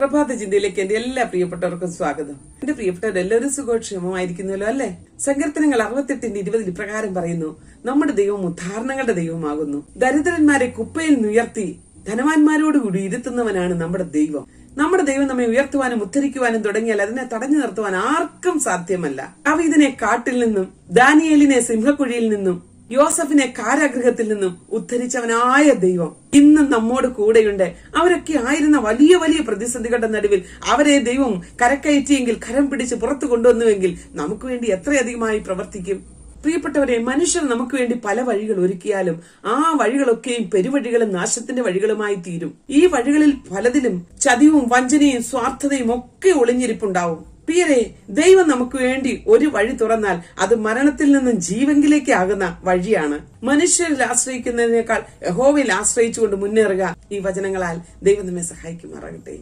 പ്രഭാത ചിന്തയിലേക്ക് എന്റെ എല്ലാ പ്രിയപ്പെട്ടവർക്കും സ്വാഗതം. എന്റെ പ്രിയപ്പെട്ടവരെല്ലാവരും സുഖക്ഷേമമായിരിക്കുന്നല്ലോ അല്ലെ? സങ്കീർത്തനങ്ങൾ 68:20 ഇപ്രകാരം പറയുന്നു, നമ്മുടെ ദൈവം ഉദ്ധാരണങ്ങളുടെ ദൈവമാകുന്നു. ദരിദ്രന്മാരെ കുപ്പയിൽ ഉയർത്തി ധനവാന്മാരോടുകൂടി ഇരുത്തുന്നവനാണ് നമ്മുടെ ദൈവം. നമ്മുടെ ദൈവം നമ്മെ ഉയർത്തുവാനും ഉദ്ധരിക്കുവാനും തുടങ്ങിയാൽ അതിനെ തടഞ്ഞു നിർത്തുവാൻ ആർക്കും സാധ്യമല്ല. ദാവീദിനെ കാട്ടിൽ നിന്നും, ദാനിയേലിനെ സിംഹക്കുഴിയിൽ നിന്നും, യോസഫിനെ കാരാഗൃഹത്തിൽ നിന്നും ഉദ്ധരിച്ചവനായ ദൈവം ഇന്നും നമ്മോട് കൂടെയുണ്ട്. അവരൊക്കെ ആയിരുന്ന വലിയ വലിയ പ്രതിസന്ധികളുടെ നടുവിൽ അവരെ ദൈവം കരക്കയറ്റിയെങ്കിൽ, കരം പിടിച്ച് പുറത്തു കൊണ്ടുവന്നുവെങ്കിൽ നമുക്ക് വേണ്ടി എത്രയധികമായി പ്രവർത്തിക്കും. പ്രിയപ്പെട്ടവരെ, മനുഷ്യർ നമുക്ക് വേണ്ടി പല വഴികൾ ഒരുക്കിയാലും ആ വഴികളൊക്കെയും പെരുവഴികളും നാശത്തിന്റെ വഴികളുമായി തീരും. ഈ വഴികളിൽ പലതിലും ചതിവും വഞ്ചനയും സ്വാർത്ഥതയും ഒക്കെ ഒളിഞ്ഞിരിപ്പുണ്ടാവും. പ്രിയരെ, ദൈവം നമുക്ക് വേണ്ടി ഒരു വഴി തുറന്നാൽ അത് മരണത്തിൽ നിന്നും ജീവങ്കിലേക്ക് ആകുന്ന വഴിയാണ്. മനുഷ്യരിൽ ആശ്രയിക്കുന്നതിനേക്കാൾ യഹോവയിൽ ആശ്രയിച്ചുകൊണ്ട് മുന്നേറുക. ഈ വചനങ്ങളാൽ ദൈവം നമ്മെ സഹായിക്കുമാറാകട്ടെ.